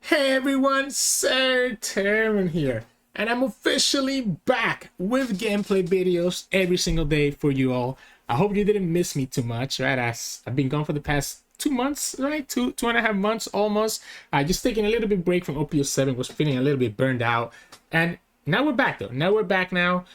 Hey everyone, Sirturmund here, and I'm officially back with gameplay videos every single day for you all. I hope you didn't miss me too much, right? As I've been gone for the past 2 months, right? Two and a half months almost. Just taking a little bit break from OP07, was feeling a little bit burned out, and now we're back though. Now we're back now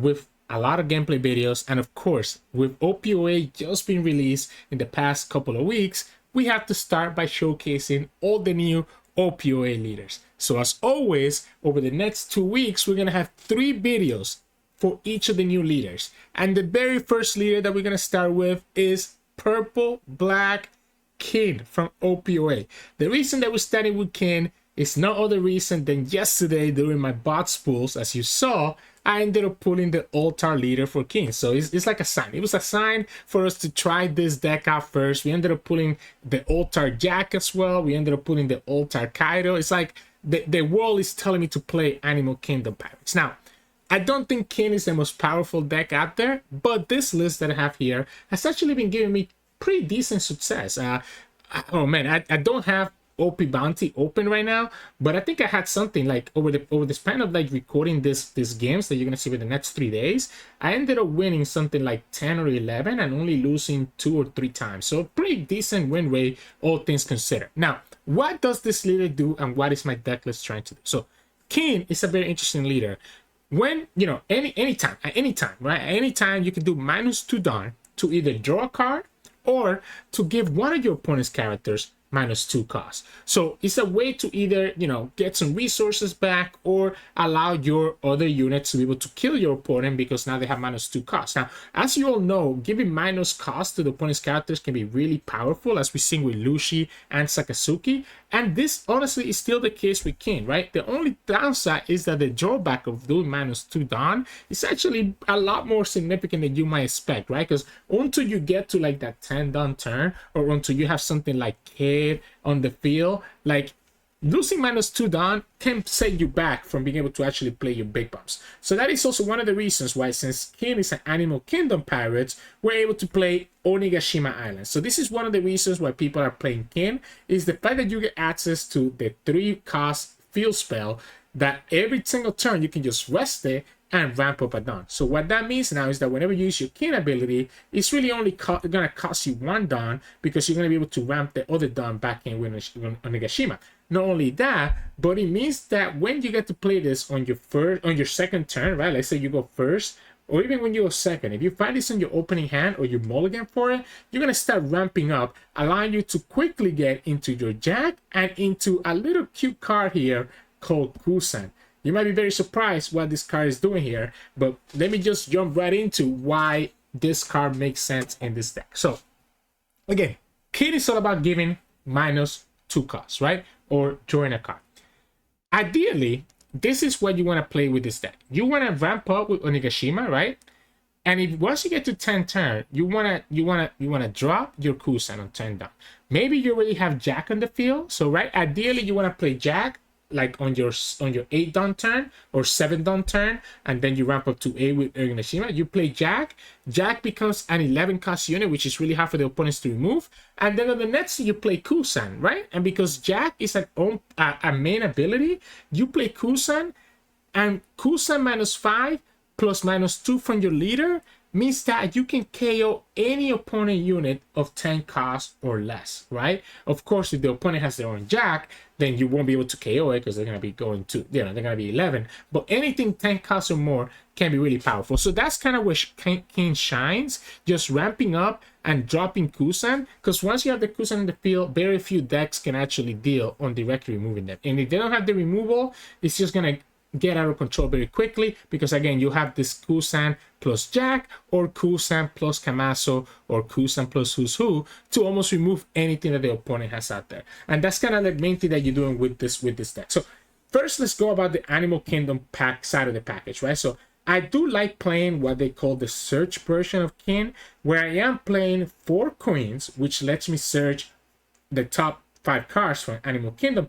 with a lot of gameplay videos, and of course, with OP08 just being released in the past couple of weeks, we have to start by showcasing all the new OP08 leaders. So as always, over the next 2 weeks, we're going to have 3 videos for each of the new leaders. And the very first leader that we're going to start with is Purple Black King from OP08. The reason that we're starting with King is no other reason than yesterday during my bot spools, as you saw, I ended up pulling the altar leader for King. So it's like a sign. It was a sign for us to try this deck out first. We ended up pulling the altar Jack as well. We ended up pulling the altar Kaido. It's like the world is telling me to play Animal Kingdom Pirates. Now, I don't think King is the most powerful deck out there, but this list that I have here has actually been giving me pretty decent success. Oh man, I don't have OP Bounty open right now, but I think I had something like over the span of like recording these games that you're gonna see for the next 3 days, I ended up winning something like 10 or 11 and only losing 2 or 3 times. So pretty decent win rate, all things considered. Now, what does this leader do, and what is my deck list trying to do? So King is a very interesting leader. When anytime, right? Anytime you can do -2 Dawn to either draw a card or to give one of your opponent's characters -2 cost. So it's a way to either, get some resources back or allow your other units to be able to kill your opponent because now they have -2 cost. Now, as you all know, giving minus cost to the opponent's characters can be really powerful, as we seen with Lucy and Sakazuki. And this honestly is still the case with King, right? The only downside is that the drawback of doing -2 Dawn is actually a lot more significant than you might expect, right? Because until you get to like that 10 Dawn turn, or until you have something like Kid on the field, like losing -2 Dawn can set you back from being able to actually play your big bumps. So that is also one of the reasons why, since King is an Animal Kingdom Pirates, we're able to play Onigashima Island. So this is one of the reasons why people are playing King, is the fact that you get access to the 3-cost field spell that every single turn you can just rest it and ramp up a Dawn. So what that means now is that whenever you use your King ability, it's really only gonna cost you 1 Dawn, because you're gonna be able to ramp the other Dawn back in with Onigashima. Not only that, but it means that when you get to play this on your second turn, right? Let's say you go first, or even when you go second, if you find this on your opening hand or you mulligan for it, you're gonna start ramping up, allowing you to quickly get into your Jack and into a little cute card here called Kuzan. You might be very surprised what this card is doing here, but let me just jump right into why this card makes sense in this deck. So again, Kid is all about giving -2 costs, right? Or drawing a card. Ideally, this is what you want to play with this deck. You want to ramp up with Onigashima, right? And if once you get to 10 turn, you wanna drop your Kuzan on 10 down. Maybe you already have Jack on the field, so right, ideally you want to play Jack like on your 8 Dawn turn or 7 Dawn turn, and then you ramp up to 8 with Onigashima. You play Jack. Jack becomes an 11 cost unit, which is really hard for the opponents to remove. And then on the next you play Kuzan, right? And because Jack is a main ability, you play Kuzan, and Kuzan -5 plus -2 from your leader means that you can KO any opponent unit of 10 cost or less, right? Of course, if the opponent has their own Jack, then you won't be able to KO it because they're going to be going to, they're going to be 11. But anything 10 cost or more can be really powerful. So that's kind of where King shines, just ramping up and dropping Kuzan, because once you have the Kuzan in the field, very few decks can actually deal on directly removing them. And if they don't have the removal, it's just going to get out of control very quickly, because again, you have this Kuzan plus Jack, or Kuzan plus Kamazo, or Kuzan plus Who's Who to almost remove anything that the opponent has out there. And that's kind of the main thing that you're doing with this deck. So first, let's go about the Animal Kingdom pack side of the package, right? So I do like playing what they call the search version of King, where I am playing 4 coins, which lets me search the top 5 cards from Animal Kingdom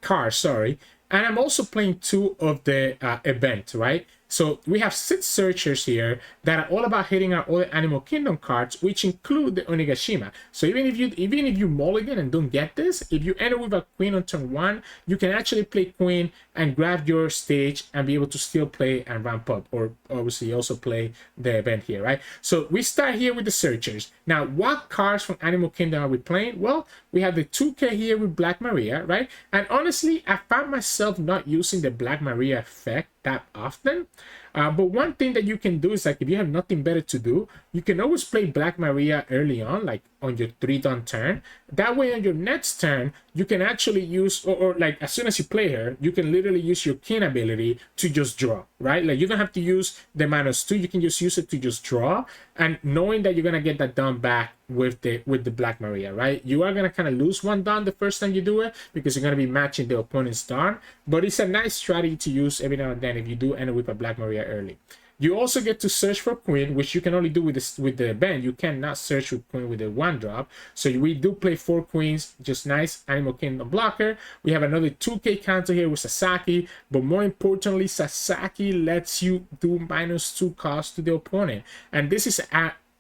cards, sorry. And I'm also playing 2 of the event, right? So we have 6 searchers here that are all about hitting our other Animal Kingdom cards, which include the Onigashima. So even if you mulligan and don't get this, if you enter with a queen on turn 1, you can actually play queen and grab your stage and be able to still play and ramp up, or obviously also play the event here, right? So we start here with the searchers. Now, what cards from Animal Kingdom are we playing? Well, we have the 2K here with Black Maria, right? And honestly, I found myself not using the Black Maria effect that often. But one thing that you can do is, like, if you have nothing better to do, you can always play Black Maria early on, like on your 3-turn turn. That way on your next turn, you can actually use, or like as soon as you play her, you can literally use your king ability to just draw, right? Like, you don't have to use the -2, you can just use it to just draw, and knowing that you're gonna get that done back with the Black Maria, right? You are gonna kind of lose one Dawn the first time you do it because you're gonna be matching the opponent's Dawn, but it's a nice strategy to use every now and then if you do end up with a Black Maria early. You also get to search for queen, which you can only do with the band. You cannot search with queen with the 1-drop. So we do play 4 queens, just nice Animal Kingdom blocker. We have another 2K counter here with Sasaki, but more importantly, Sasaki lets you do -2 cost to the opponent, and this is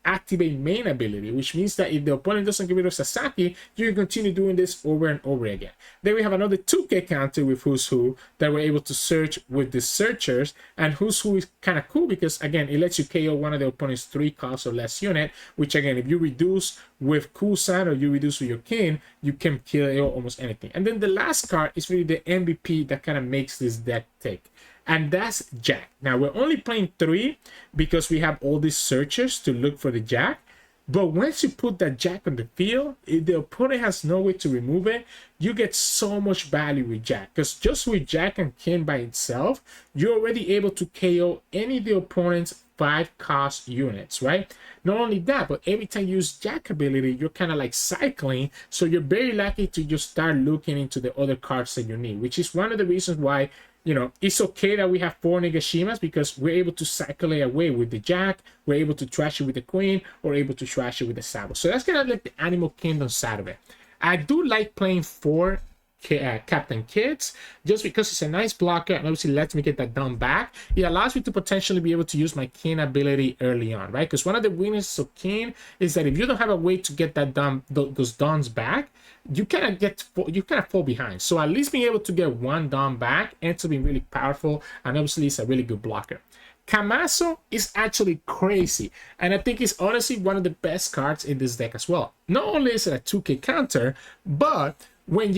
activate main ability, which means that if the opponent doesn't get rid of Sasaki, you can continue doing this over and over again. Then we have another 2K counter with Who's Who that we're able to search with the searchers, and Who's Who is kind of cool because, again, it lets you KO one of the opponent's 3 cost or less unit, which, again, if you reduce with Kuzan or you reduce with your king, you can kill almost anything. And then the last card is really the MVP that kind of makes this deck tick, and that's Jack. Now, we're only playing 3 because we have all these searchers to look for the Jack. But once you put that Jack on the field, if the opponent has no way to remove it, you get so much value with Jack. Because just with Jack and King by itself, you're already able to KO any of the opponent's 5 cost units, right? Not only that, but every time you use Jack ability, you're kind of like cycling. So you're very likely to just start looking into the other cards that you need, which is one of the reasons why, you know, it's okay that we have 4 Onishimas, because we're able to cycle it away with the Jack, we're able to trash it with the Queen, or able to trash it with the Sabo. So that's kind of like the Animal Kingdom side of it. I do like playing 4 Captain Kids, just because it's a nice blocker and obviously lets me get that done back. It allows me to potentially be able to use my King ability early on, right? Because one of the weaknesses of King is that if you don't have a way to get that done, those dawns back, you kind of fall behind. So at least being able to get 1 dawn back ends up being really powerful, and obviously it's a really good blocker. Kamazo is actually crazy, and I think it's honestly one of the best cards in this deck as well. Not only is it a 2K counter, but when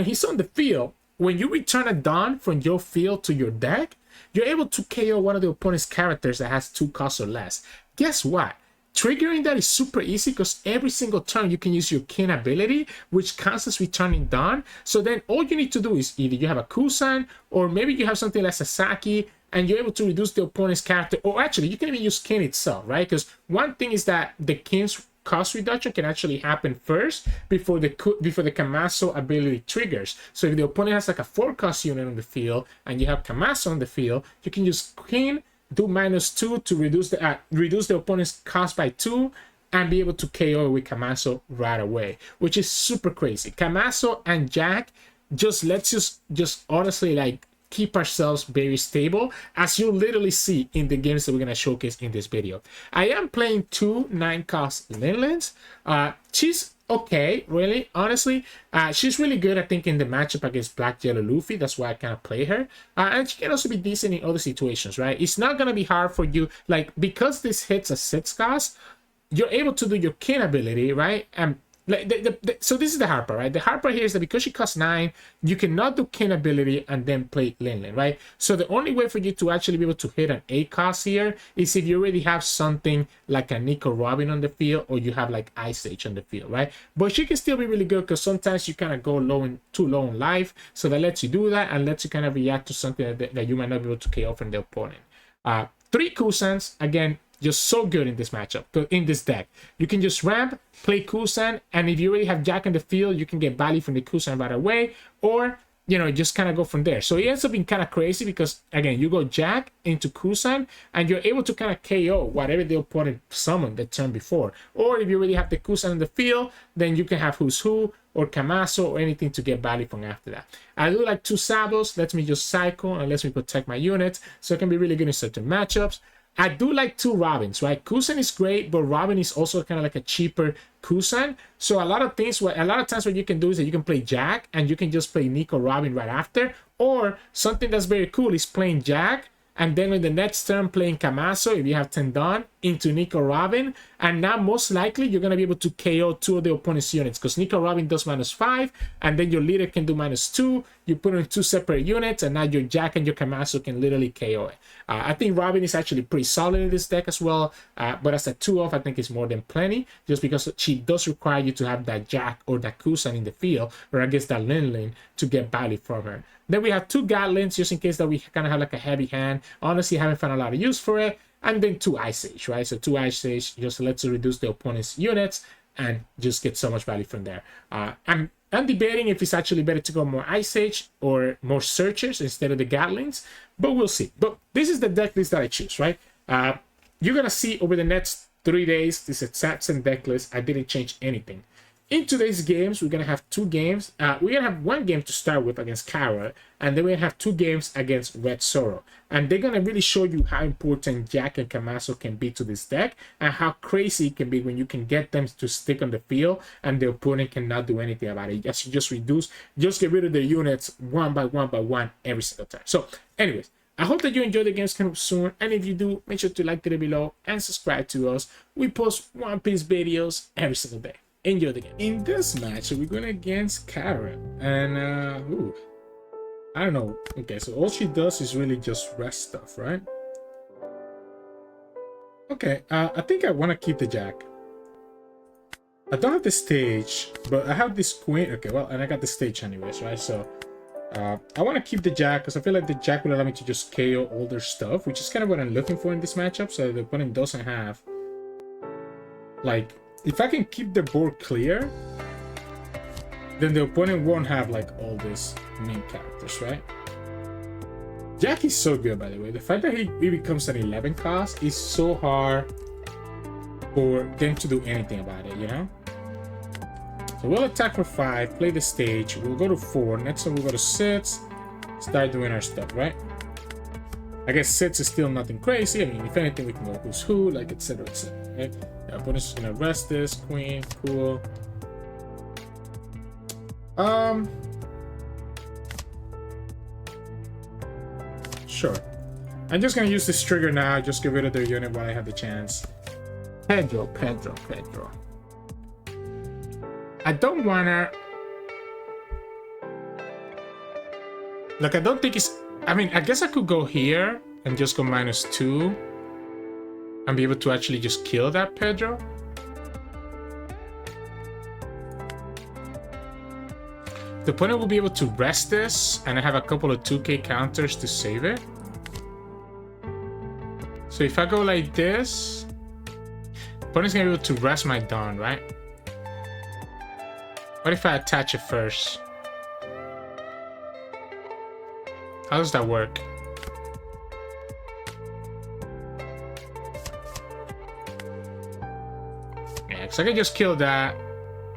he's on the field, when you return a Dawn from your field to your deck, you're able to KO one of the opponent's characters that has 2 costs or less. Guess what? Triggering that is super easy, because every single turn you can use your King ability, which counts as returning Dawn. So then all you need to do is either you have a Kuzan, or maybe you have something like Sasaki, and you're able to reduce the opponent's character. Or actually, you can even use King itself, right? Because one thing is that the King's cost reduction can actually happen first before the Kamazo ability triggers. So if the opponent has like a 4 cost unit on the field and you have Kamazo on the field, you can use King, do -2 to reduce the opponent's cost by 2, and be able to KO with Kamazo right away, which is super crazy. Kamazo and Jack just lets us just honestly like keep ourselves very stable, as you literally see in the games that we're going to showcase in this video. I am playing 2 9-cost Linlins. She's okay, really, honestly. She's really good, I think, in the matchup against Black Yellow Luffy. That's why I kind of play her. And she can also be decent in other situations, right? It's not going to be hard for you, like, because this hits a 6 cost, you're able to do your King ability, right? And so this is the hard part, right? The hard part here is that because she costs 9, you cannot do King ability and then play Linlin, right? So the only way for you to actually be able to hit an 8 cost here is if you already have something like a Nico Robin on the field, or you have like Ice Age on the field, right? But she can still be really good, because sometimes you kind of go too low in life, so that lets you do that and lets you kind of react to something that you might not be able to KO from the opponent. 3 Kuzans, again, just so good in this matchup, in this deck. You can just ramp, play Kuzan, and if you already have Jack in the field, you can get value from the Kuzan right away. Or you know, just kind of go from there. So it ends up being kind of crazy because, again, you go Jack into Kuzan and you're able to kind of KO whatever the opponent summoned the turn before. Or if you really have the Kuzan in the field, then you can have Who's Who or Kamazo or anything to get value from after that. I do like 2 Sabos, lets me just cycle and lets me protect my units, so it can be really good in certain matchups. I do like 2 Robins, right? Kuzan is great, but Robin is also kind of like a cheaper Kuzan. So a lot of times what you can do is that you can play Jack and you can just play Nico Robin right after. Or something that's very cool is playing Jack and then in the next turn playing Kamazo, if you have 10 done, into Nico Robin. And now most likely you're going to be able to KO 2 of the opponent's units because Nico Robin does -5 and then your leader can do -2. You put in 2 separate units and now your Jack and your Kamazo can literally KO it. I think Robin is actually pretty solid in this deck as well, but as a 2-off, I think it's more than plenty just because she does require you to have that Jack or that Kuzan in the field or I guess that Linlin to get value from her. Then we have 2 Gatlings just in case that we kind of have like a heavy hand. Honestly, I haven't found a lot of use for it. And then 2 Ice Age, right? So 2 Ice Age just lets you reduce the opponent's units and just get so much value from there. I'm debating if it's actually better to go more Ice Age or more Searchers instead of the Gatlings, but we'll see. But this is the deck list that I choose, right? You're going to see over the next 3 days, this exact same deck list. I didn't change anything. In today's games, we're going to have 2 games. We're going to have 1 game to start with against Kara, and then we're going to have 2 games against Red Zoro. And they're going to really show you how important Jack and Kamazo can be to this deck and how crazy it can be when you can get them to stick on the field and the opponent cannot do anything about it. Just get rid of their units one by one every single time. So anyways, I hope that you enjoy the games coming up soon. And if you do, make sure to like the video below and subscribe to us. We post One Piece videos every single day. Enjoy the game. In this match, we're going against Kara. And, I don't know. Okay, so all she does is really just rest stuff, right? Okay, I think I want to keep the Jack. I don't have the stage, but I have this queen. Okay, well, and I got the stage anyways, right? So, I want to keep the Jack because I feel like the Jack will allow me to just KO all their stuff, which is kind of what I'm looking for in this matchup. So the opponent doesn't have, like, if I can keep the board clear, then the opponent won't have like all these main characters, right? Jack is so good, by the way. The fact that he becomes an 11 cost is so hard for them to do anything about it, you know? So we'll attack for 5, play the stage, we'll go to 4, next one we'll go to 6, start doing our stuff, right? I guess 6 is still nothing crazy. I mean, if anything, we can go Who's Who, like etc, right? The opponent's gonna rest this queen, cool. Sure. I'm just gonna use this trigger now, just get rid of their unit while I have the chance. Pedro. I don't wanna... Like, I don't think it's... I mean, I guess I could go here and just go -2 and be able to actually just kill that Pedro. The opponent will be able to rest this, and I have a couple of 2k counters to save it. So if I go like this, the opponent's gonna be able to rest my Dawn, right? What if I attach it first? How does that work? Yeah, because I can just kill that.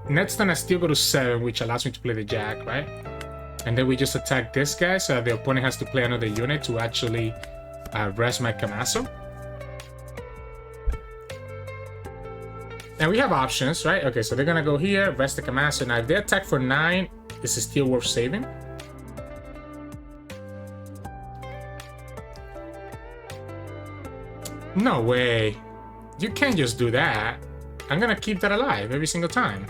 Next turn I still go to 7, which allows me to play the Jack, right? And then we just attack this guy, so the opponent has to play another unit to actually rest my Kamazo. And we have options, right? Okay, so they're gonna go here, rest the Kamazo. Now if they attack for 9, this is still worth saving. No way. You can't just do that. I'm gonna keep that alive every single time.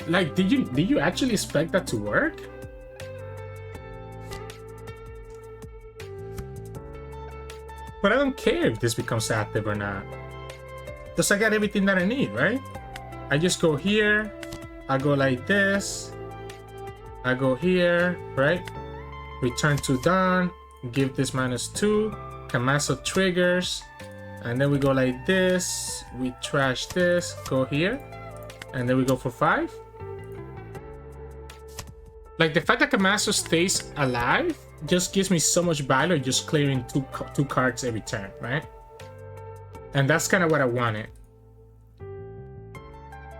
Like, did you actually expect that to work? But I don't care if this becomes active or not. Because I got everything that I need, right? I just go here, I go like this, I go here, right? Return to Dawn, give this -2, Kamazo triggers, and then we go like this, we trash this, go here, and then we go for 5. Like, the fact that Kamazo stays alive just gives me so much value just clearing two cards every turn, right? And that's kind of what I wanted.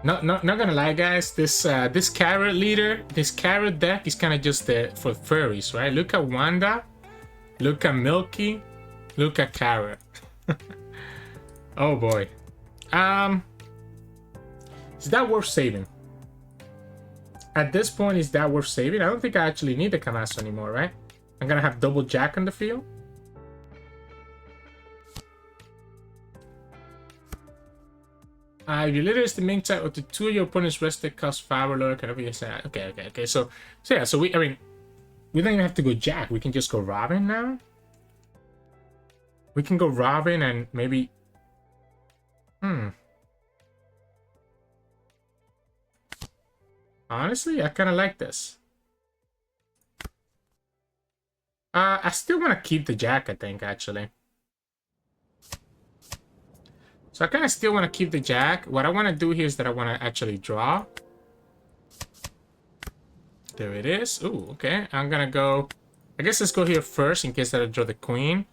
Not gonna lie, guys. This carrot leader, this carrot deck is kind of just for furries, right? Look at Wanda, look at Milky, look at Carrot. Oh boy. Is that worth saving? At this point, is that worth saving? I don't think I actually need the Kamazo anymore, right? I'm gonna have double Jack on the field. If your leader is the main type of the two of your opponent's rested cost 5 or lower, can be okay. So yeah, so we don't even have to go Jack. We can just go Robin now. We can go Robin and maybe honestly, I kind of like this. I still want to keep the Jack, I think, actually. So I kind of still want to keep the Jack. What I want to do here is that I want to actually draw. There it is. Ooh, okay. I'm going to go... I guess let's go here first in case that I draw the Queen.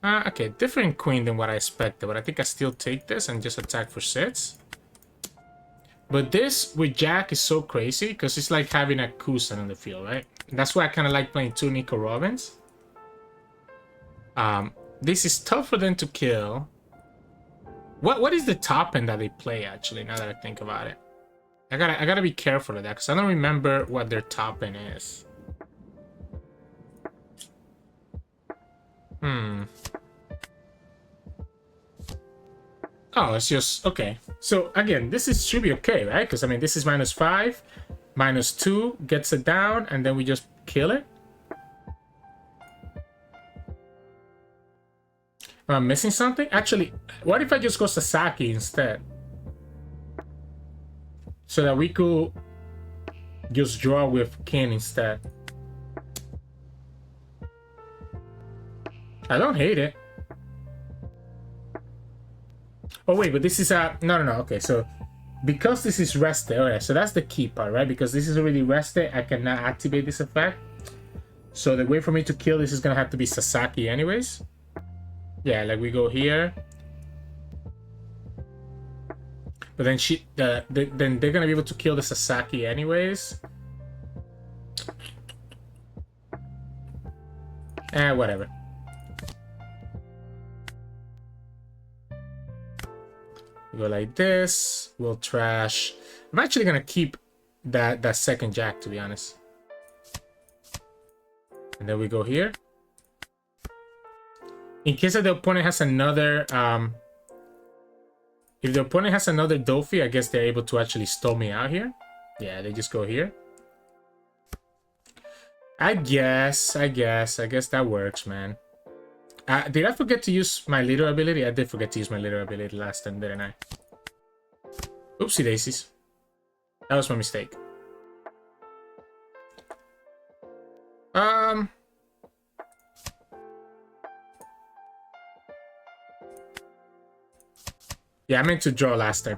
Okay, different Queen than what I expected. But I think I still take this and just attack for 6. But this with Jack is so crazy because it's like having a Kuzan on the field, right? And that's why I kind of like playing 2 Nico Robins. This is tough for them to kill. What is the top end that they play, actually, now that I think about it? I gotta be careful of that, because I don't remember what their top end is. Oh, it's just... Okay. So, again, this should be okay, right? Because, I mean, this is -5. -2 gets it down, and then we just kill it. Am I missing something? Actually, what if I just go Sasaki instead? So that we could just draw with Ken instead. I don't hate it. Oh wait, but this is a... No. Okay, so because this is rested, alright, so that's the key part, right? Because this is already rested, I cannot activate this effect. So the way for me to kill this is gonna have to be Sasaki anyways. Yeah, like we go here. But then then they're gonna be able to kill the Sasaki anyways. Whatever. We go like this. We'll trash. I'm actually gonna keep that second Jack, to be honest. And then we go here. In case that the opponent has another, if the opponent has another Dofi, I guess they're able to actually stall me out here. Yeah, they just go here. I guess that works, man. Did I forget to use my leader ability? I did forget to use my leader ability last time, didn't I? Oopsie daisies. That was my mistake. Yeah, I meant to draw last time.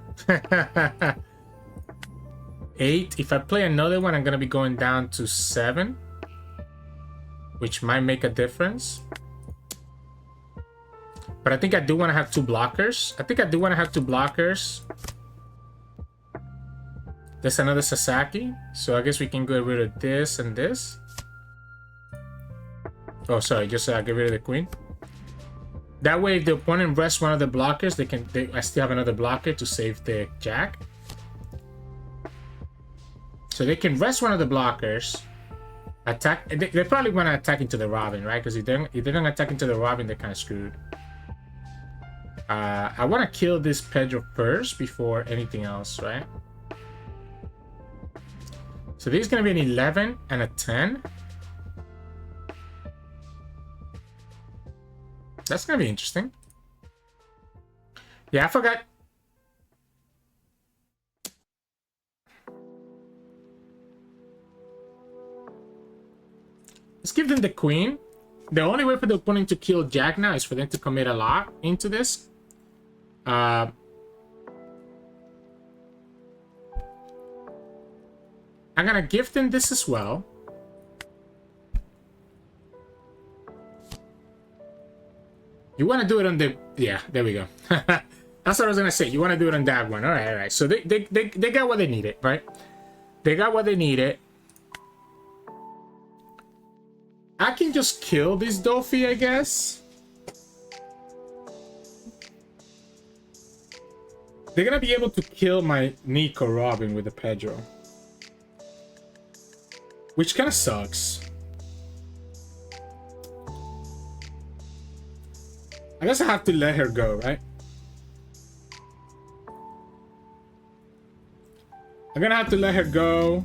8. If I play another one, I'm going to be going down to 7. Which might make a difference. But I think I do want to have 2 blockers. There's another Sasaki. So I guess we can get rid of this and this. Oh, sorry. Just get rid of the Queen. That way, if the opponent rests one of the blockers, I still have another blocker to save the Jack. So they can rest one of the blockers. Attack. They probably want to attack into the Robin, right? Because if they don't attack into the Robin, they're kind of screwed. I want to kill this Pedro first before anything else, right? So this is going to be an 11 and a 10. That's gonna be interesting. Yeah, I forgot. Let's give them the Queen. The only way for the opponent to kill Jack now is for them to commit a lot into this. I'm gonna give them this as well. You want to do it on the... Yeah, there we go. That's what I was going to say. You want to do it on that one. All right, all right. So they got what they needed, right? They got what they needed. I can just kill this Doffy, I guess. They're going to be able to kill my Nico Robin with the Pedro. Which kind of sucks. I guess I have to let her go, right? I'm gonna have to let her go.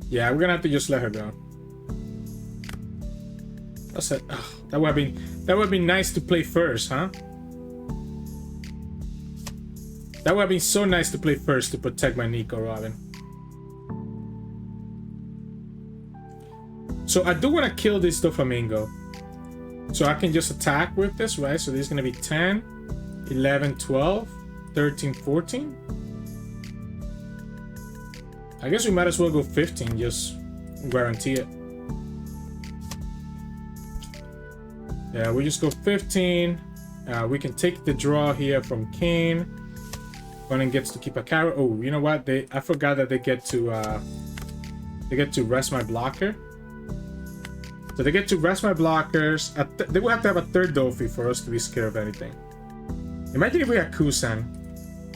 Yeah, we're gonna have to just let her go. That's it. Oh, that would have been nice to play first, huh? That would have been so nice to play first to protect my Nico Robin. So I do want to kill this Doflamingo. So I can just attack with this, right? So this is going to be 10, 11, 12, 13, 14. I guess we might as well go 15, just guarantee it. Yeah, we just go 15. We can take the draw here from Kane. Opponent gets to keep a carry. Oh, you know what? I forgot that they get to rest my blocker. So they get to rest my blockers. They will have to have a third Doffy for us to be scared of anything. Imagine if we had Kuzan.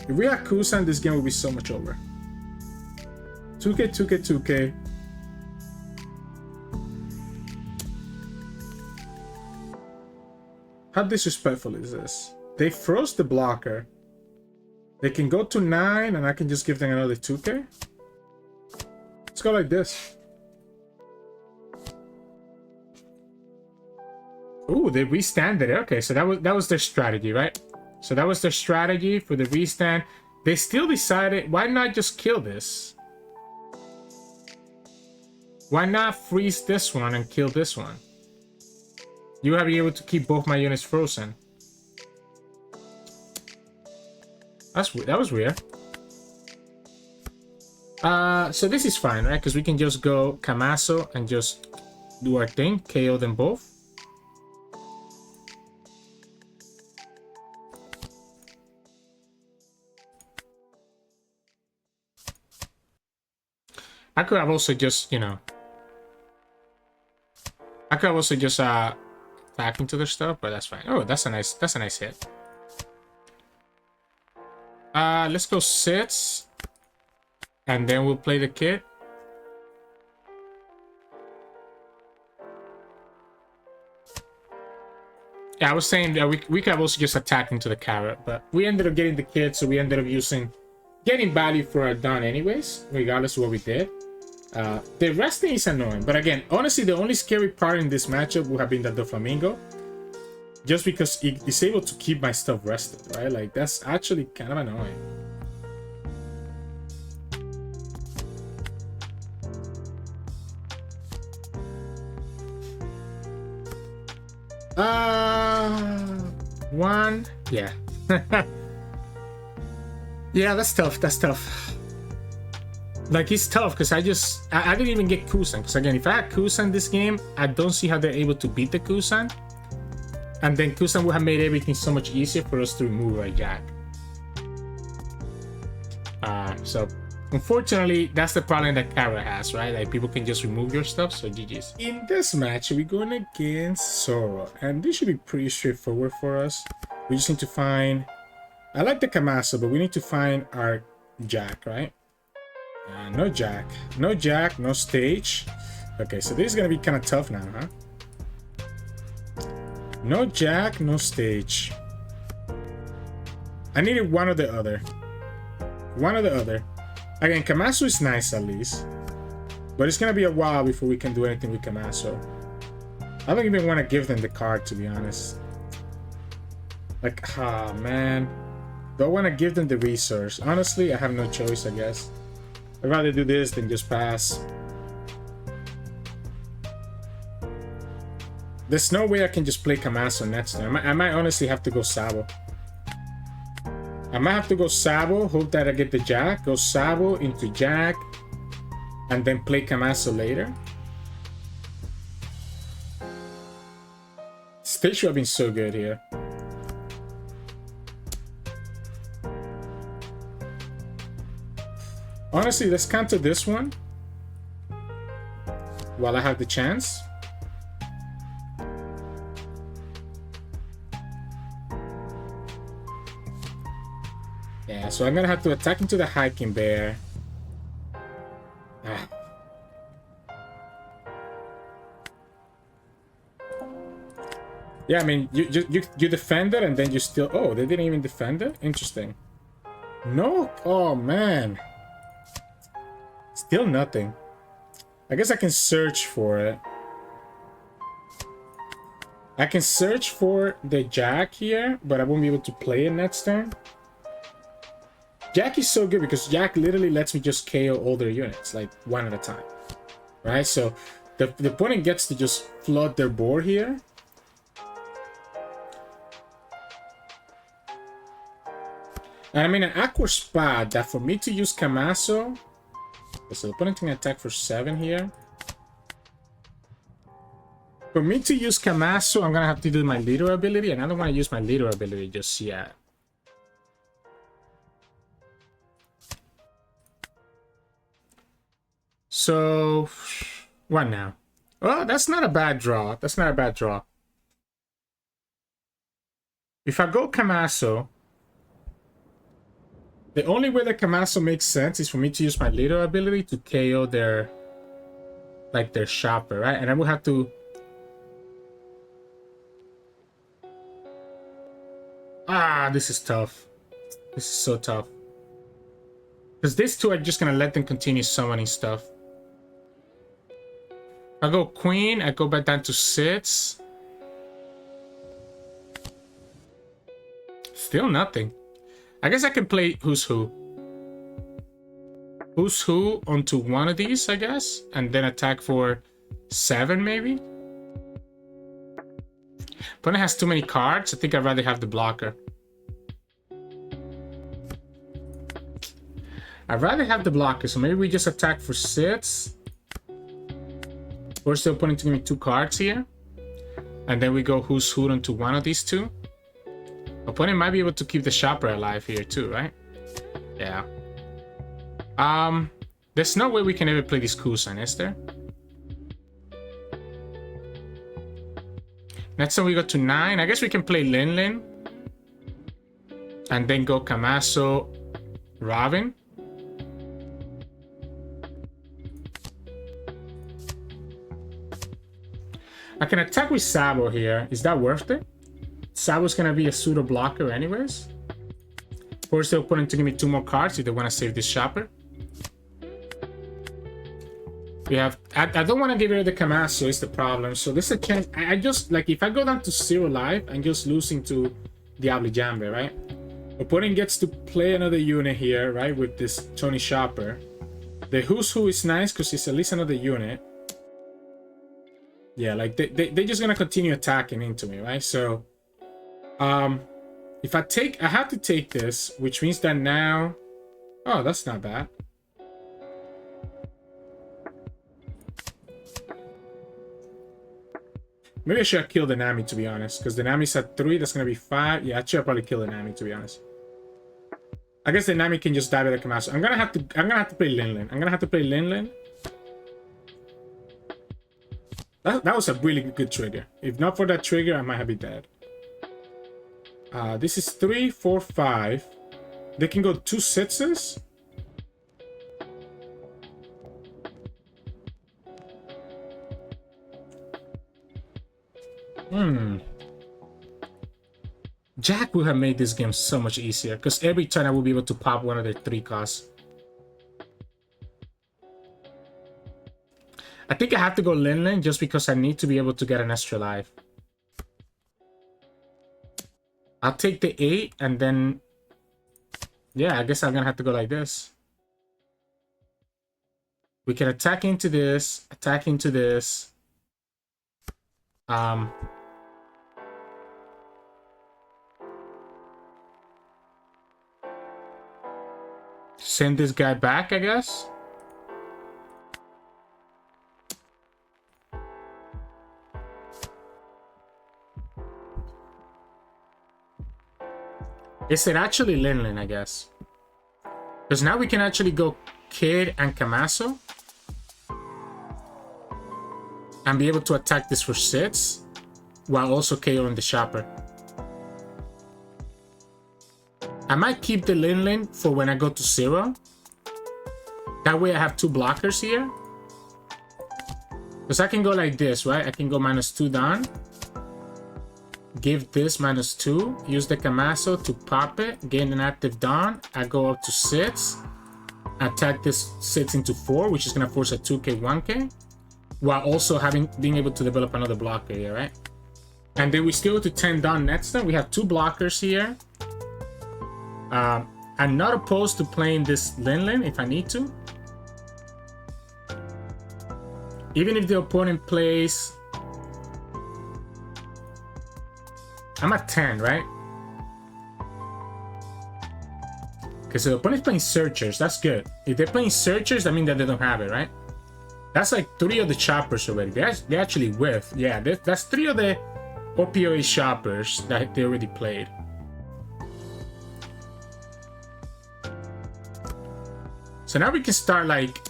If we had Kuzan, this game would be so much over. 2k, 2k, 2k. How disrespectful is this? They froze the blocker. They can go to 9 and I can just give them another 2k. Let's go like this. Ooh, they restanded it. Okay, so that was their strategy, right? So that was their strategy for the restand. They still decided, why not just kill this? Why not freeze this one and kill this one? You have been able to keep both my units frozen. That was weird. So this is fine, right? Because we can just go Kamazo and just do our thing, KO them both. I could have also just, you know, I could have also just attack into their stuff, but that's fine. Oh, that's a nice hit. Let's go 6, and then we'll play the kit. Yeah, I was saying that we could have also just attacked into the carrot, but we ended up getting the kit, so we ended up getting value for our done anyways, regardless of what we did. The resting is annoying, but again, honestly, the only scary part in this matchup would have been that Doflamingo, just because it's able to keep my stuff rested, right? Like, that's actually kind of annoying. One, yeah. Yeah, that's tough. That's tough. Like, it's tough because I didn't even get Kuzan. Because again, if I had Kuzan this game, I don't see how they're able to beat the Kuzan. And then Kuzan would have made everything so much easier for us to remove our Jack. So unfortunately, that's the problem that Kara has, right? Like, people can just remove your stuff, so GG's. In this match, we're going against Zoro, and this should be pretty straightforward for us. We just need to find... I like the Kamazo, but we need to find our Jack, right? No Jack. No Jack, no stage. Okay, so this is gonna be kind of tough now, huh? No Jack, no stage. I needed one or the other. One or the other. Again, Kamazo is nice at least. But it's gonna be a while before we can do anything with Kamazo. I don't even want to give them the card, to be honest. Like, ah, man. Don't want to give them the resource. Honestly, I have no choice, I guess. I'd rather do this than just pass. There's no way I can just play Kamazo next time. I might honestly have to go Sabo. I might have to go Sabo, hope that I get the Jack, go Sabo into Jack, and then play Kamazo later. stage should have been so good here. Honestly, let's counter this one while I have the chance. Yeah, so I'm gonna have to attack into the hiking bear. Ah. Yeah, I mean, you defend it and then you still... Oh, they didn't even defend it? Interesting. No? Oh, man. Still nothing. I guess I can search for it. I can search for the Jack here, but I won't be able to play it next turn. Jack is so good because Jack literally lets me just KO all their units, like one at a time. Right? So the opponent gets to just flood their board here. And I'm in an awkward spot that for me to use Kamazo... So the opponent can attack for 7 here. For me to use Kamazo, I'm gonna have to do my leader ability, and I don't want to use my leader ability just yet. So, what now? Oh, that's not a bad draw. That's not a bad draw. If I go Kamazo, the only way that Kamazo makes sense is for me to use my leader ability to KO their, like, their shopper, right? And I will have to... Ah, this is tough. This is so tough. Because these two are just going to let them continue summoning stuff. I go queen, I go back down to 6. Still nothing. I guess I can play Who's Who. Who's Who onto one of these, I guess. And then attack for 7, maybe. Opponent has too many cards. I think I'd rather have the blocker. I'd rather have the blocker. So maybe we just attack for 6. Force the opponent to give me 2 cards here. And then we go Who's Who onto one of these two. Opponent might be able to keep the shopper alive here too, right? Yeah. There's no way we can ever play this Kuzan, is there? Next time we go to 9. I guess we can play Linlin. And then go Kamazo, Robin. I can attack with Sabo here. Is that worth it? Sabo's gonna be a pseudo blocker anyways. Force the opponent to give me 2 more cards if they want to save this shopper. We have... I don't want to get rid of the Kamazo, is the problem. So this is a chance... I just... Like, if I go down to 0 life, I'm just losing to Diablo Jambe, right? Opponent gets to play another unit here, right? With this Tony Shopper. The Who's Who is nice because it's at least another unit. Yeah, like, they're just gonna continue attacking into me, right? So... if I have to take this, which means that now... Oh, that's not bad. Maybe I should have killed the Nami, to be honest, because the Nami's at 3, that's gonna be 5. Yeah, I should have probably killed the Nami, to be honest. I guess the Nami can just die by the Kamazo. I'm gonna have to play Linlin. That was a really good trigger. If not for that trigger, I might have been dead. This is 3, 4, 5. They can go 2 6s. Jack would have made this game so much easier because every turn I will be able to pop one of their 3 costs. I think I have to go Linlin just because I need to be able to get an extra life. I'll take the 8 and then... Yeah, I guess I'm gonna have to go like this. We can attack into this, send this guy back, I guess. Is it actually Linlin, I guess? Because now we can actually go Kid and Kamazo. And be able to attack this for 6. While also KOing the shopper. I might keep the Linlin for when I go to 0. That way I have 2 blockers here. Because I can go like this, right? I can go -2 down. Give this -2. Use the Kamazo to pop it. Gain an active down. I go up to 6. Attack this 6 into 4, which is going to force a 2k, 1k. While also being able to develop another blocker here, right? And then we still go to 10 down next turn. We have 2 blockers here. I'm not opposed to playing this Linlin if I need to. Even if the opponent plays... I'm at 10, right? Because the opponent's playing Searchers. That's good. If they're playing Searchers, that means that they don't have it, right? That's like 3 of the choppers already. They actually whiff. Yeah, that's 3 of the OP08 shoppers that they already played. So now we can start like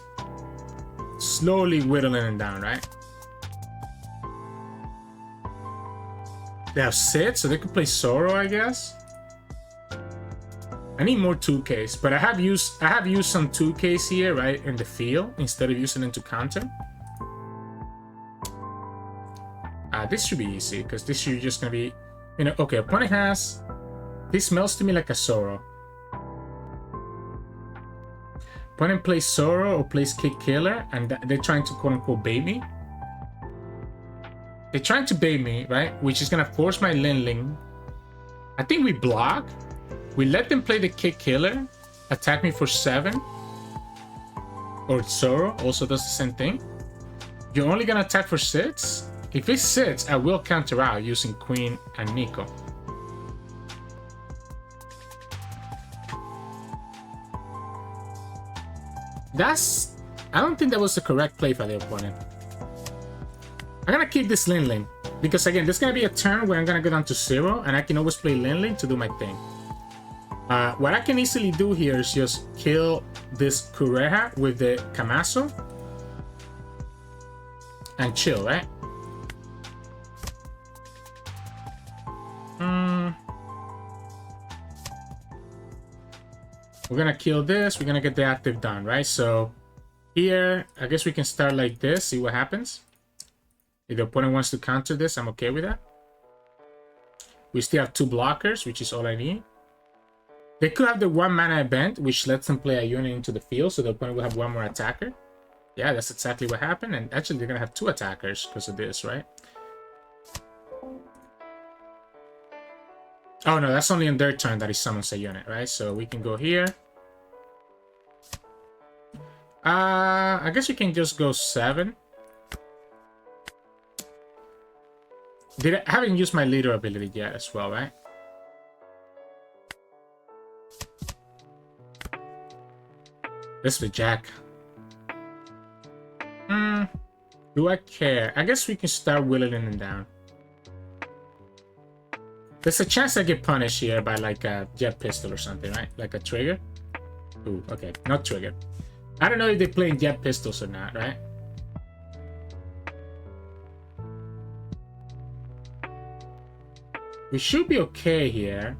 slowly whittling them down, right? They have Sid, so they could play Zoro, I guess. I need more 2Ks, but I have used some 2Ks here, right, in the field instead of using them to counter. This should be easy because this should just gonna be, you know, okay. Opponent has. This smells to me like a Zoro. Opponent plays Zoro or plays Kick Killer, and they're trying to quote unquote bait me. They're trying to bait me, right? Which is gonna force my Linlin. I think we block. We let them play the Kick Killer, attack me for 7. Or Zoro also does the same thing. You're only gonna attack for 6. If it 6, I will counter out using Queen and Nico. I don't think that was the correct play for the opponent. I'm gonna keep this Linlin because again, this is gonna be a turn where I'm gonna go down to 0, and I can always play Linlin to do my thing. What I can easily do here is just kill this Kureha with the Kamazo and chill, right? We're gonna kill this. We're gonna get the active done, right? So here, I guess we can start like this, see what happens. If the opponent wants to counter this, I'm okay with that. We still have 2 blockers, which is all I need. They could have the 1 mana event, which lets them play a unit into the field, so the opponent will have 1 more attacker. Yeah, that's exactly what happened. And actually, they're gonna have 2 attackers because of this, right? Oh no, that's only on their turn that he summons a unit, right? So we can go here. I guess you can just go 7. I haven't used my leader ability yet as well, right? This is the Jack. Do I care? I guess we can start whittling them down. There's a chance I get punished here by like a jet pistol or something, right? Like a trigger. Ooh, okay, not trigger. I don't know if they're playing jet pistols or not, right? We should be okay here.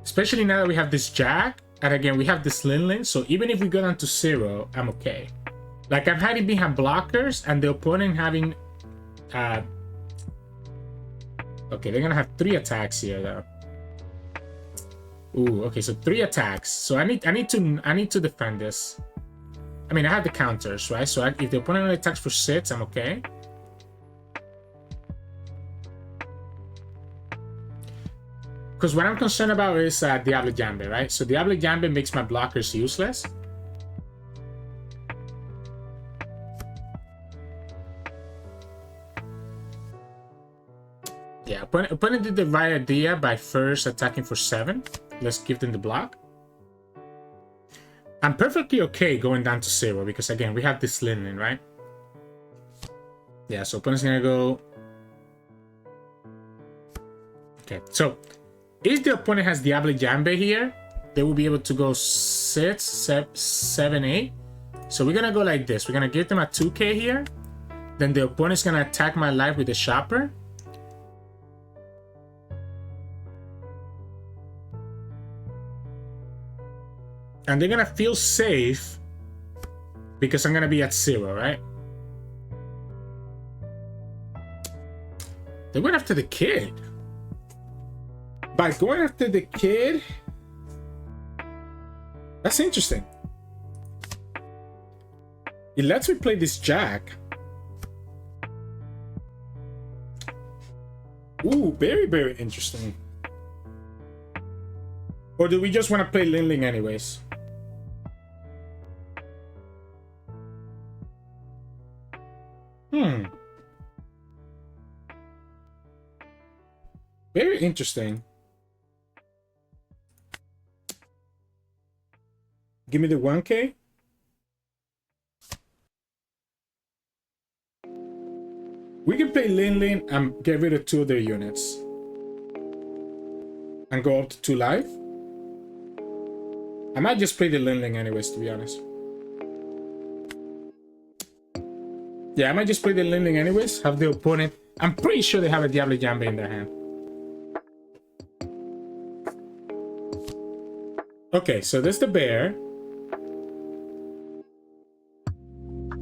Especially now that we have this Jack. And again, we have this Linlin. So even if we go down to 0, I'm okay. Like I'm hiding behind blockers and the opponent having... Okay, they're gonna have 3 attacks here though. Ooh, okay, so 3 attacks. So I need to defend this. I mean, I have the counters, right? So if the opponent only attacks for 6, I'm okay. Because what I'm concerned about is Diablo Jambe, right? So Diablo Jambe makes my blockers useless. Yeah, opponent did the right idea by first attacking for 7. Let's give them the block. I'm perfectly okay going down to 0 because again, we have this Linlin, right? Yeah, so opponent's gonna go... Okay, so if the opponent has Diablo Jambe here, they will be able to go 6, 7, 8. So we're gonna go like this. We're gonna give them a 2k here. Then the opponent's gonna attack my life with the shopper. And they're gonna feel safe because I'm gonna be at 0, right? They went after the kid. By going after the kid, that's interesting. It lets me play this Jack. Ooh, very, very interesting. Or do we just want to play Linlin anyways? Very interesting. Give me the 1k. We can play Linlin and get rid of 2 of their units. And go up to 2 life. I might just play the Linlin anyways, to be honest. Yeah, I might just play the Linlin anyways. Have the opponent... I'm pretty sure they have a Diablo Jambe in their hand. Okay, so there's the bear.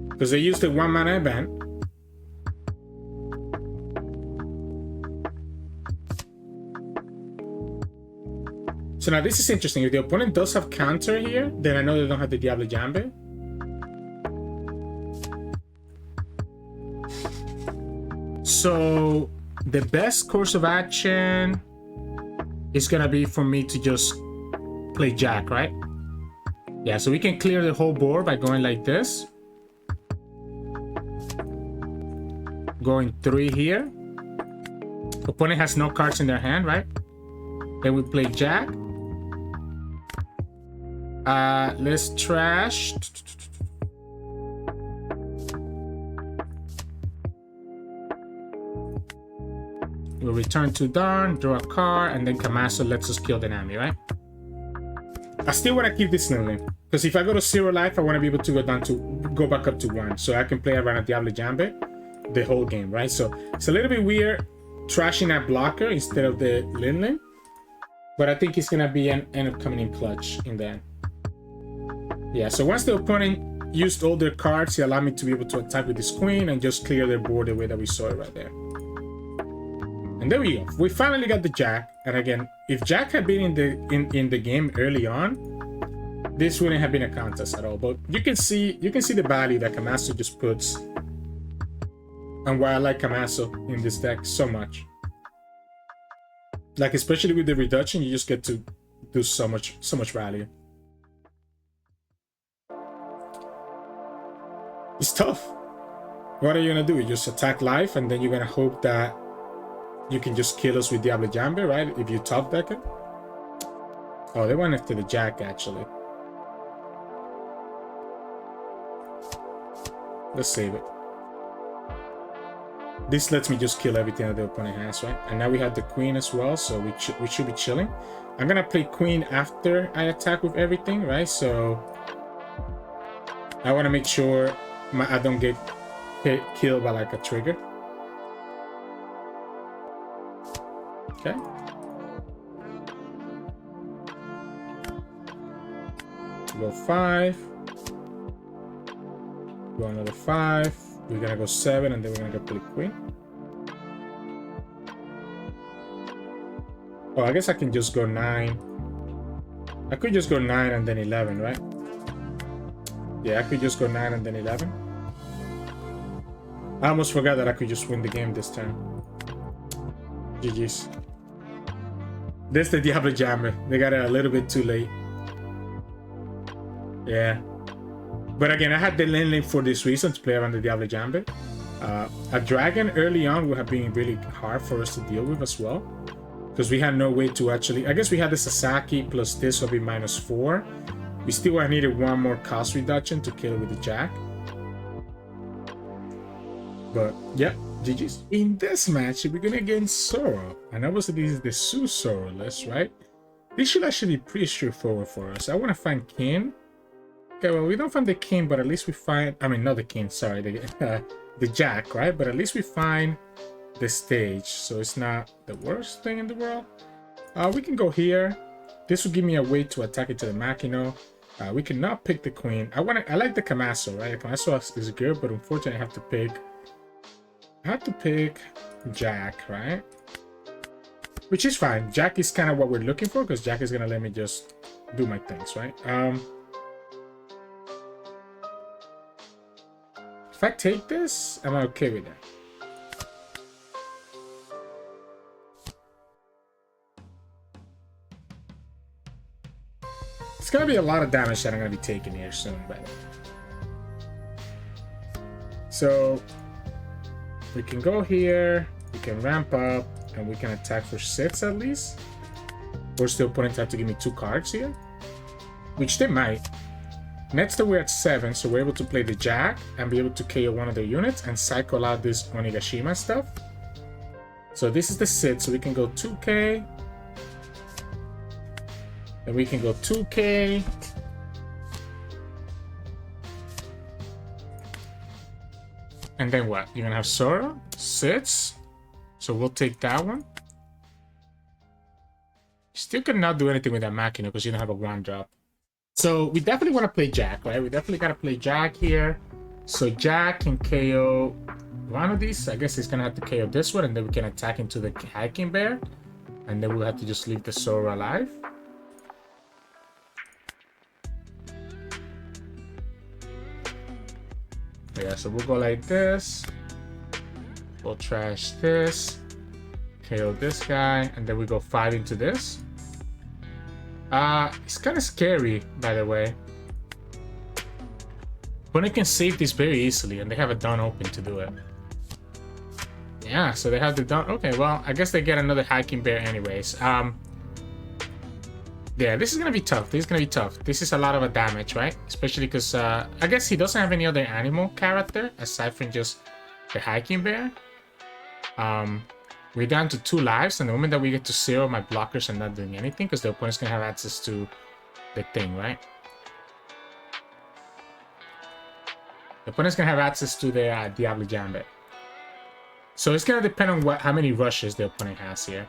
Because they used the 1 mana event. So now this is interesting. If the opponent does have counter here, then I know they don't have the Diablo Jambe. So the best course of action is gonna be for me to just play Jack, right? Yeah, so we can clear the whole board by going like this. Going 3 here. Opponent has no cards in their hand, right? Then we play Jack. Let's trash. We'll return to Dawn, draw a card, and then Kamazo lets us kill the enemy, right? I still want to keep this Linlin, because if I go to 0 life, I want to be able to go back up to 1, so I can play around a Diablo Jambe the whole game, right? So it's a little bit weird trashing that blocker instead of the Linlin, but I think it's gonna be end up coming in clutch in the end. Yeah, so once the opponent used all their cards, he allowed me to be able to attack with this queen and just clear their board the way that we saw it right there. And there we go. We finally got the Jack. And again, if Jack had been in the game early on, this wouldn't have been a contest at all. But you can see the value that Kamazo just puts, and why I like Kamazo in this deck so much. Like, especially with the reduction, you just get to do so much value. It's tough. What are you gonna do? You just attack life, and then you're gonna hope that you can just kill us with Diablo Jambe, right? If you top deck it. Oh, they went after the Jack, actually. Let's save it. This lets me just kill everything that the opponent has, right? And now we have the queen as well, so we should be chilling. I'm gonna play queen after I attack with everything, right? So I want to make sure I don't get killed by like a trigger. Okay. Go 5. Go another 5. We're gonna go 7, and then we're gonna go play queen. Oh, I guess I can just go 9. I could just go 9 and then 11, right? Yeah, I could just go 9 and then 11. I almost forgot that I could just win the game this turn. GG's. This the Diablo Jambe. They got it a little bit too late. Yeah. But again, I had the Linlin for this reason, to play around the Diablo Jambe. A dragon early on would have been really hard for us to deal with as well, because we had no way to actually... I guess we had the Sasaki plus this will be -4. We still would have needed 1 more cost reduction to kill it with the Jack. But yeah, GG's. In this match, we're gonna against Zoro, and obviously this is the Zoro list, right? This should actually be pretty straightforward for us. I want to find King. Okay, well, we don't find the King, but at least we find, I mean, not the King, sorry, the Jack, right? But at least we find the stage, so it's not the worst thing in the world. We can go here. This will give me a way to attack it to the Makino. We cannot pick the Queen. I like the Kamazo, right? The Kamazo is good, but unfortunately I have to pick Jack, right? Which is fine. Jack is kind of what we're looking for, because Jack is gonna let me just do my things, right? If I take this, am I okay with that? It's gonna be a lot of damage that I'm gonna be taking here soon, but so we can go here, we can ramp up, and we can attack for 6 at least. We're still putting time to give me 2 cards here, which they might. Next we're at 7, so we're able to play the Jack and be able to KO one of their units and cycle out this Onigashima stuff. So this is the 6, so we can go 2k. Then we can go 2k. And then what? You're gonna have Zoro, 6. So we'll take that one. Still cannot do anything with that Makino because you don't have a 1-drop. So we definitely want to play Jack, right? We definitely got to play Jack here. So Jack can KO one of these. I guess he's going to have to KO this one, and then we can attack into the Hiking Bear. And then we'll have to just leave the Zoro alive. Yeah, so we'll go like this. We'll trash this. KO this guy. And then we go 5 into this. It's kind of scary, by the way. Opponent can save this very easily, and they have a Dawn open to do it. Yeah, so they have the Dawn. Okay, well, I guess they get another Hiking Bear anyways. Yeah, this is gonna be tough. This is gonna be tough. This is a lot of a damage, right? Especially because I guess he doesn't have any other animal character aside from just the Hiking Bear. We're down to 2 lives, and the moment that we get to 0, my blockers are not doing anything because the opponent's gonna have access to the thing, right? The opponent's gonna have access to the Diablo Jambet. So it's gonna depend on how many rushes the opponent has here.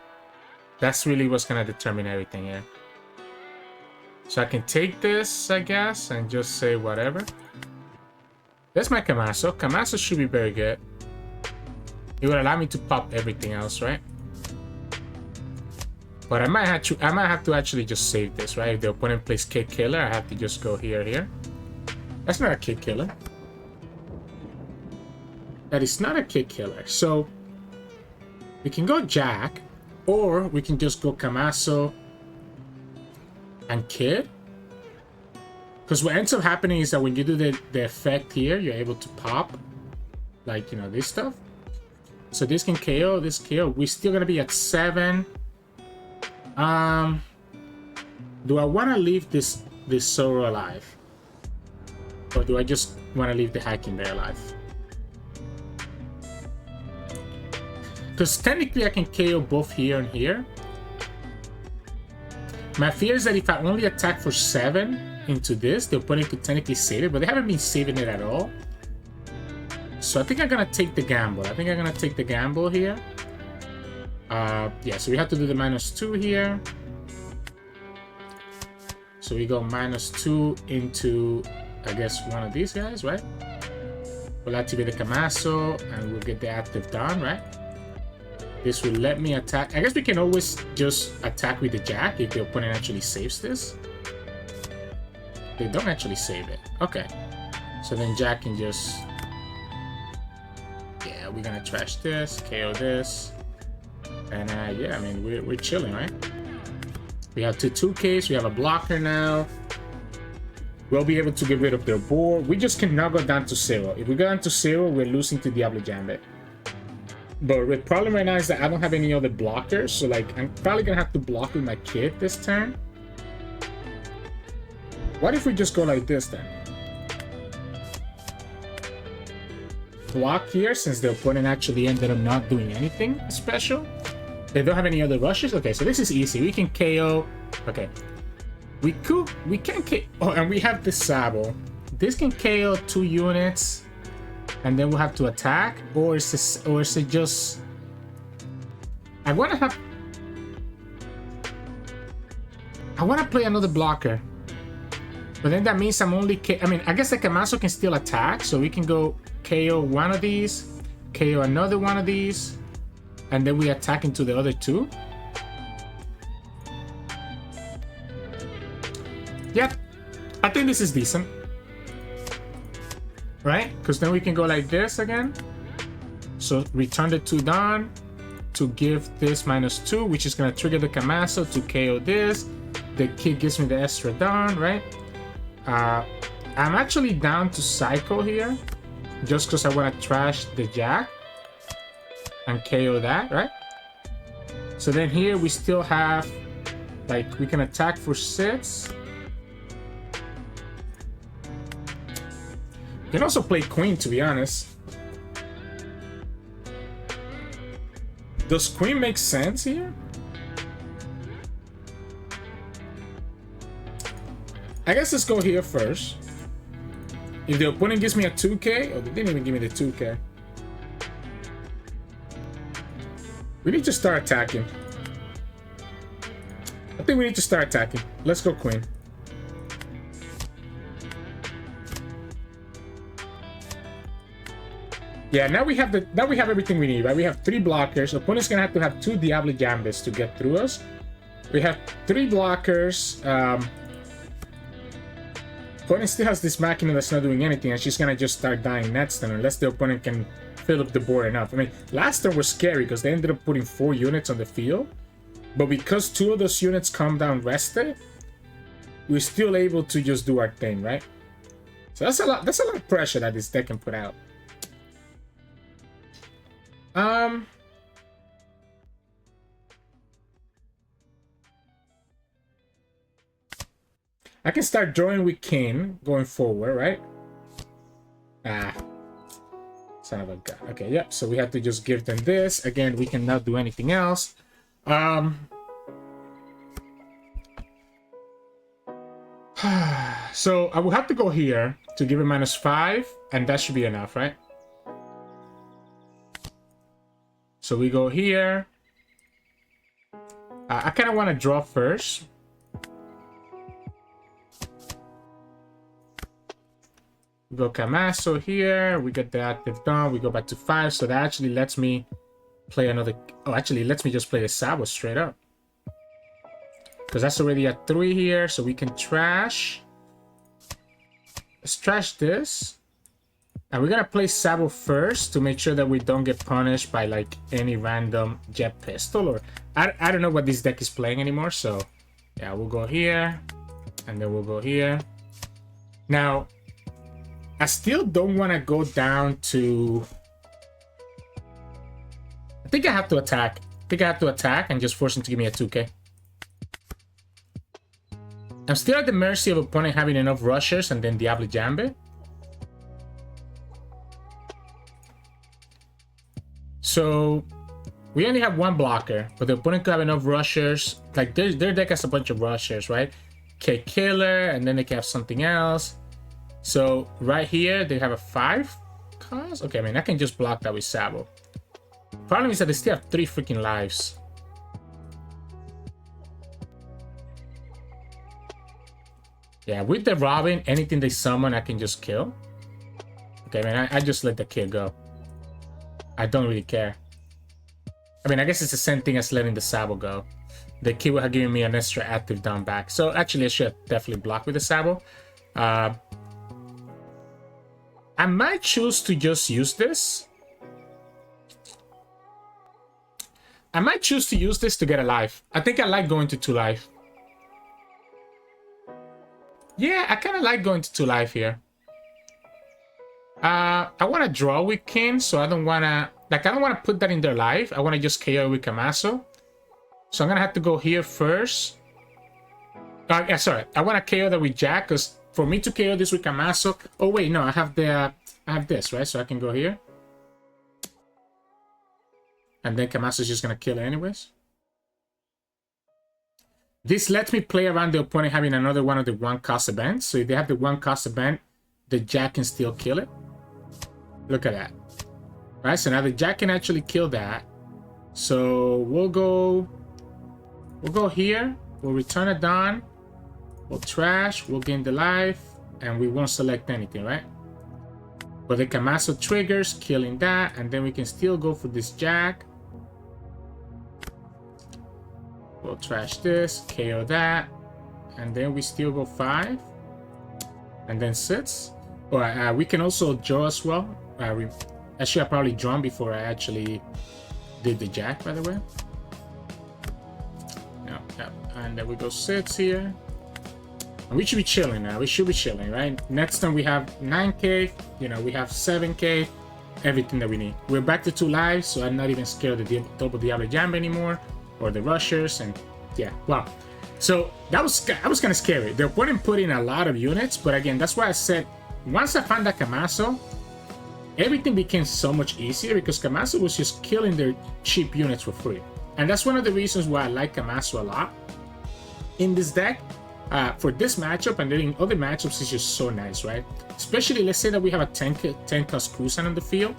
That's really what's gonna determine everything here. So I can take this, I guess, and just say whatever. That's my Kamazo. Kamazo should be very good. It would allow me to pop everything else, right? But I might have to actually just save this, right? If the opponent plays Kick Killer, I have to just go here. That's not a Kick Killer. That is not a Kick Killer. So we can go Jack, or we can just go Kamazo and Kid. Because what ends up happening is that when you do the effect here, you're able to pop, like, you know, this stuff. So this can KO, this KO. We're still gonna be at 7. Do I want to leave this Zoro alive, or do I just want to leave the Hiking Bear alive? Because technically I can KO both here and here. My fear is that if I only attack for 7 into this, the opponent could technically save it, but they haven't been saving it at all. So I think I'm gonna take the gamble. I think I'm gonna take the gamble here. Yeah, so we have to do the -2 here. So we go -2 into, I guess, one of these guys, right? We'll activate the Kamazo, and we'll get the active done, right? This will let me attack. I guess we can always just attack with the Jack if the opponent actually saves this. They don't actually save it. Okay. So then Jack can just... Yeah, we're gonna trash this, KO this. And yeah, I mean, we're chilling, right? We have 2/2Ks, we have a blocker now. We'll be able to get rid of their board. We just cannot go down to 0. If we go down to 0, we're losing to Diablo Jambet. But the problem right now is that I don't have any other blockers, so like I'm probably gonna have to block with my Kid this turn. What if we just go like this then? block here since the opponent actually ended up not doing anything special. They don't have any other rushes. Okay, so this is easy. We can KO. Okay, we can KO. Oh, and we have the Sabo. This can KO 2 units, and then we'll have to attack. Or is it just? I want to play another blocker, but then that means I'm only. I mean, I guess the Kamazo can still attack, so we can go KO one of these, KO another one of these. And then we attack into the other 2. Yep, I think this is decent. Right? Because then we can go like this again. So return the 2 down to give this -2, which is going to trigger the Kamazo to KO this. The kid gives me the extra down, right? I'm actually down to Psycho here. Just because I want to trash the Jack. And KO that, right? So then here we still have, like, we can attack for 6. You can also play Queen, to be honest. Does Queen make sense here? I guess let's go here first. If the opponent gives me a 2k, oh, they didn't even give me the 2k. We need to start attacking. I think we need to start attacking. Let's go Queen. Yeah, now we have everything we need, right? We have 3 blockers. Opponent's gonna have to have 2 Diablo Jambes to get through us. We have 3 blockers. Opponent still has this Machina that's not doing anything, and she's gonna just start dying next turn unless the opponent can fill up the board enough. I mean, last turn was scary because they ended up putting 4 units on the field, but because 2 of those units come down rested, we're still able to just do our thing, right? So that's a lot of pressure that this deck can put out. I can start drawing with King going forward, right? Son of a gun. Okay, yep. So we have to just give them this. Again, we cannot do anything else. So I will have to go here to give it -5, and that should be enough, right? So we go here. I kind of want to draw first. We go Kamazo here. We get the active done. We go back to 5. So that actually lets me play another. Oh, actually, lets me just play the Sabo straight up. Because that's already at 3 here. So we can trash. Let's trash this. And we're going to play Sabo first to make sure that we don't get punished by like any random jet pistol. Or I don't know what this deck is playing anymore. So yeah, we'll go here. And then we'll go here. Now, I still don't want to go down to... I think I have to attack. And just force him to give me a 2k. I'm still at the mercy of opponent having enough rushers and then Diablo Jambe. So we only have 1 blocker, but the opponent could have enough rushers. Like their deck has a bunch of rushers, right? K Killer, and then they can have something else. So right here they have a 5 cost. Okay, I mean I can just block that with Sabo. Problem is that they still have 3 freaking lives. Yeah, with the Robin, anything they summon, I can just kill. Okay, man, I just let the kid go. I don't really care. I mean, I guess it's the same thing as letting the Sabo go. The kid would have given me an extra active down back. So actually, I should definitely block with the Sabo. I might choose to just use this. I might choose to use this to get a life. I think I like going to 2 life. Yeah, I kind of like going to 2 life here. I want to draw with King, so I don't want to... Like, I don't want to put that in their life. I want to just KO with Kamazo. So I'm going to have to go here first. Yeah, sorry. I want to KO that with Jack, because for me to KO this with Kamazo... Oh, wait, no, I have the... I have this, right? So I can go here. And then Kamazo's just gonna kill it anyways. This lets me play around the opponent having another one of the 1-cost events. So if they have the 1-cost event, the Jack can still kill it. Look at that. Right, so now the Jack can actually kill that. So we'll go here. We'll return a Dawn. We'll trash. We'll gain the life. And we won't select anything, right? But the Kamazo triggers, killing that. And then we can still go for this Jack. We'll trash this, KO that. And then we still go 5. And then 6. Or we can also draw as well. Actually, I probably drawn before I actually did the Jack, by the way. No. And then we go 6 here. And we should be chilling now. We should be chilling, right? Next time we have 9k. You know, we have 7k. Everything that we need. We're back to 2 lives, so I'm not even scared of the double Diablo Jam anymore. Or the rushers, and yeah, wow. So that was kind of scary. The opponent put in a lot of units, but again, that's why I said once I found that Kamazo, everything became so much easier because Kamazo was just killing their cheap units for free. And that's one of the reasons why I like Kamazo a lot in this deck. For this matchup and then in other matchups, it's just so nice, right? Especially, let's say that we have a 10-cost Kuzan on the field.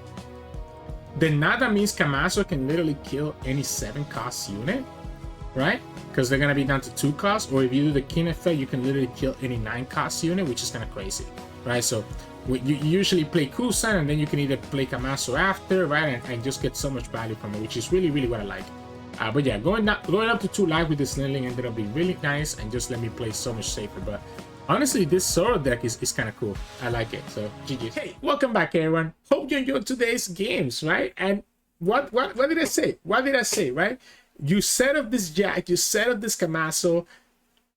Then now that means Kamazo can literally kill any 7-cost unit, right? Because they're going to be down to 2 costs. Or if you do the king effect, you can literally kill any 9-cost unit, which is kind of crazy, right? So you usually play Kuzan, and then you can either play Kamazo after, right? And just get so much value from it, which is really, really what I like. But yeah, going up to 2 live with this Linlin ended up being really nice and just let me play so much safer. But honestly, this Zoro deck is kind of cool. I like it. So GG. Hey, welcome back, everyone. Hope you enjoyed today's games, right? And what did I say? What did I say, right? You set up this Jack, you set up this Kamazo,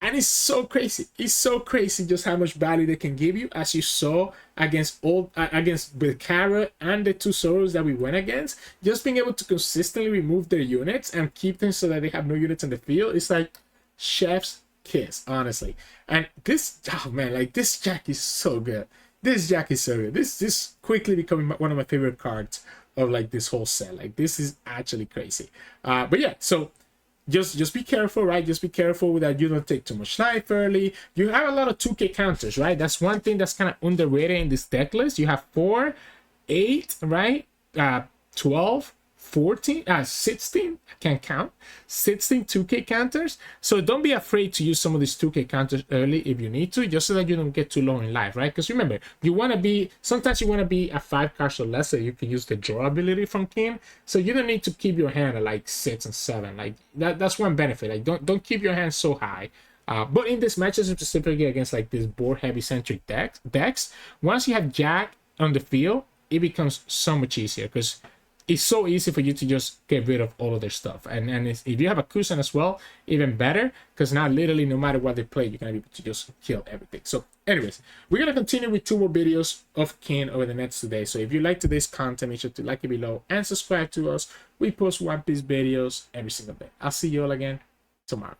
and it's so crazy. It's so crazy just how much value they can give you, as you saw against the Carrot and the 2 Zoros that we went against. Just being able to consistently remove their units and keep them so that they have no units in the field. It's like chef's kiss, honestly. And this, oh man, like this Jack is so good. This Jack is so good. This quickly becoming one of my favorite cards of like this whole set. Like this is actually crazy. But yeah, so just be careful, right? Just be careful that you don't take too much life early. You have a lot of 2k counters, right? That's one thing that's kind of underrated in this deck list. You have 4, 8, right? 12, 14, 16, I can't count, 16 2k counters. So don't be afraid to use some of these 2k counters early if you need to, just so that you don't get too low in life, right? Because remember, you want to be, sometimes you want to be at 5 cards or less so you can use the draw ability from King. So you don't need to keep your hand at like 6 and 7. Like that's one benefit. Like don't keep your hand so high. But in this matches specifically against like this board heavy centric decks, once you have Jack on the field, it becomes so much easier because it's so easy for you to just get rid of all of their stuff. And if you have a Kuzan as well, even better, because now literally no matter what they play, you're gonna be able to just kill everything. So anyways, we're gonna continue with 2 more videos of King over the next 2 days. So if you like today's content, make sure to like it below and subscribe to us. We post One Piece videos every single day. I'll see you all again tomorrow.